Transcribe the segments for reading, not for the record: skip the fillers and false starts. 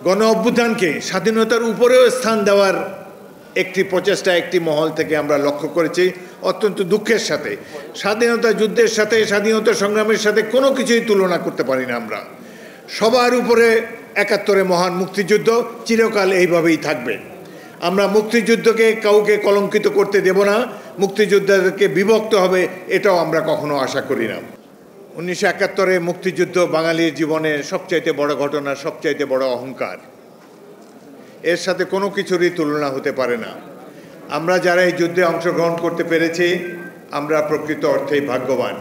গণ অভ্যুত্থানকে স্বাধীনতার উপরেও স্থান দেওয়ার একটি প্রচেষ্টা একটি মহল থেকে আমরা লক্ষ্য করেছি অত্যন্ত দুঃখের সাথে। স্বাধীনতা যুদ্ধের সাথে, স্বাধীনতা সংগ্রামের সাথে কোনো কিছুই তুলনা করতে পারি না আমরা। সবার উপরে ৭১ মহান মুক্তিযুদ্ধ চিরকাল এইভাবেই থাকবে। আমরা মুক্তিযুদ্ধকে কাউকে কলঙ্কিত করতে দেব না, মুক্তিযোদ্ধাদেরকে বিভক্ত হবে এটাও আমরা কখনো আশা করি না। ১৯৭১ মুক্তিযুদ্ধ বাঙালির জীবনের সবচাইতে বড় ঘটনা, সবচাইতে বড় অহংকার। এর সাথে কোনো কিছুরই তুলনা হতে পারে না। আমরা যারা এই যুদ্ধে অংশগ্রহণ করতে পেরেছি আমরা প্রকৃত অর্থেই ভাগ্যবান।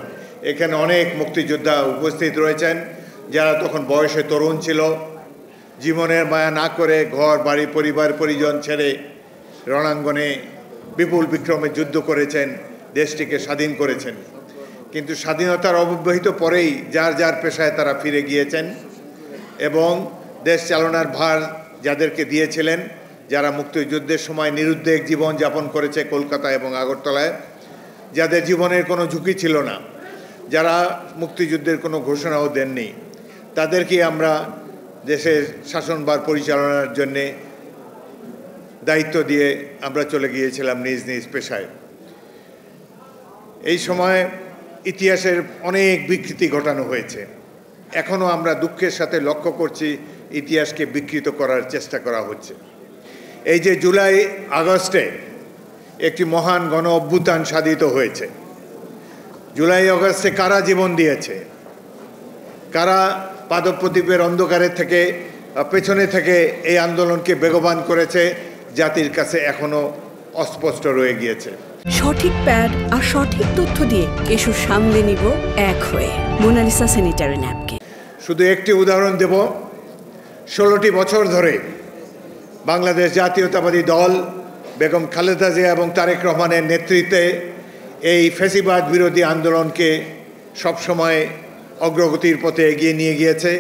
এখানে অনেক মুক্তিযোদ্ধা উপস্থিত রয়েছেন যারা তখন বয়সে তরুণ ছিল, জীবনের মায়া না করে ঘর বাড়ি পরিবার পরিজন ছেড়ে রণাঙ্গনে বিপুল বিক্রমে যুদ্ধ করেছেন, দেশটিকে স্বাধীন করেছেন। কিন্তু স্বাধীনতার অব্যবহিত পরেই যার যার পেশায় তারা ফিরে গিয়েছেন এবং দেশ চালনার ভার যাদেরকে দিয়েছিলেন, যারা মুক্তিযুদ্ধের সময় নিরুদ্বেগ জীবন যাপন করেছে কলকাতা এবং আগরতলায়, যাদের জীবনের কোনো ঝুঁকি ছিল না, যারা মুক্তিযুদ্ধের কোনো ঘোষণাও দেননি, তাদেরকে আমরা দেশের শাসনভার পরিচালনার জন্যে দায়িত্ব দিয়ে আমরা চলে গিয়েছিলাম নিজ নিজ পেশায়। এই সময় ইতিহাসের অনেক বিকৃতি ঘটানো হয়েছে। এখনও আমরা দুঃখের সাথে লক্ষ্য করছি ইতিহাসকে বিকৃত করার চেষ্টা করা হচ্ছে। এই যে জুলাই আগস্টে একটি মহান গণ অভ্যুত্থান সাধিত হয়েছে, জুলাই আগস্টে কারা জীবন দিয়েছে, কারা পাদপ্রদীপের অন্ধকারের থেকে পেছনে থেকে এই আন্দোলনকে বেগবান করেছে, জাতির কাছে এখনো অস্পষ্ট রয়ে গিয়েছে। সঠিক প্যাড আর সঠিক তথ্য দিয়ে কেশু সামলে নিব এক হয়ে মোনালিসা স্যানিটারি ন্যাপকিন। শুধু একটি উদাহরণ দেব, 16টি বছর ধরে বাংলাদেশ জাতীয়তাবাদী দল বেগম খালেদা জিয়া এবং তারেক রহমানের নেতৃত্বে এই ফ্যাসিবাদ বিরোধী আন্দোলনকে সবসময় অগ্রগতির পথে এগিয়ে নিয়ে গিয়েছে।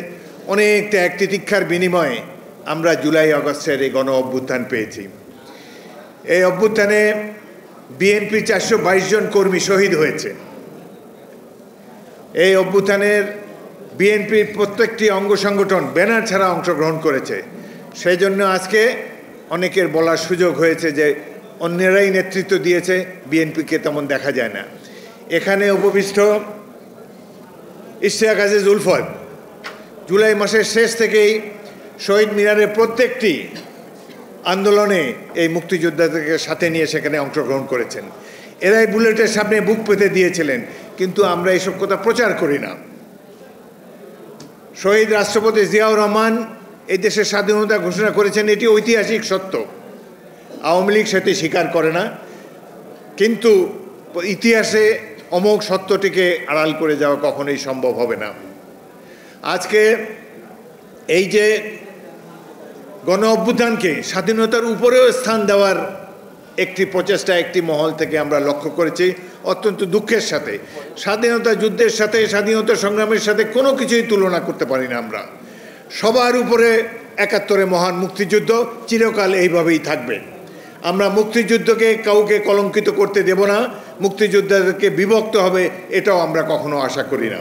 অনেক ত্যাগ তিতিক্ষার বিনিময়ে আমরা জুলাই আগস্টের এই গণ অভ্যুত্থান পেয়েছি। এই অভ্যুত্থানে বিএনপি 422 জন কর্মী শহীদ হয়েছে। এই অভ্যুত্থানের বিএনপির প্রত্যেকটি অঙ্গ সংগঠন ব্যানার ছাড়া অংশগ্রহণ করেছে। সেই জন্য আজকে অনেকের বলার সুযোগ হয়েছে যে অন্যেরাই নেতৃত্ব দিয়েছে, বিএনপিকে তেমন দেখা যায় না। এখানে উপবিষ্ট ইশতিয়াক আজিজ উলফত জুলাই মাসের শেষ থেকেই শহীদ মিনারের প্রত্যেকটি আন্দোলনে এই মুক্তিযোদ্ধাদেরকে সাথে নিয়ে সেখানে অংশগ্রহণ করেছেন। এরাই বুলেটের সামনে বুক পেতে দিয়েছিলেন, কিন্তু আমরা এসব কথা প্রচার করি না। শহীদ রাষ্ট্রপতি জিয়াউর রহমান এই দেশের স্বাধীনতা ঘোষণা করেছেন, এটি ঐতিহাসিক সত্য। আওয়ামী লীগ সেটি স্বীকার করে না, কিন্তু ইতিহাসে অমোঘ সত্যটিকে আড়াল করে যাওয়া কখনোই সম্ভব হবে না। আজকে এই যে গণ অভ্যুত্থানকে স্বাধীনতার উপরেও স্থান দেওয়ার একটি প্রচেষ্টা একটি মহল থেকে আমরা লক্ষ্য করেছি অত্যন্ত দুঃখের সাথে। স্বাধীনতা যুদ্ধের সাথে, স্বাধীনতা সংগ্রামের সাথে কোনো কিছুই তুলনা করতে পারি না আমরা। সবার উপরে ৭১ মহান মুক্তিযুদ্ধ চিরকাল এইভাবেই থাকবে। আমরা মুক্তিযুদ্ধকে কাউকে কলঙ্কিত করতে দেব না, মুক্তিযোদ্ধাদেরকে বিভক্ত হবে এটাও আমরা কখনো আশা করি না।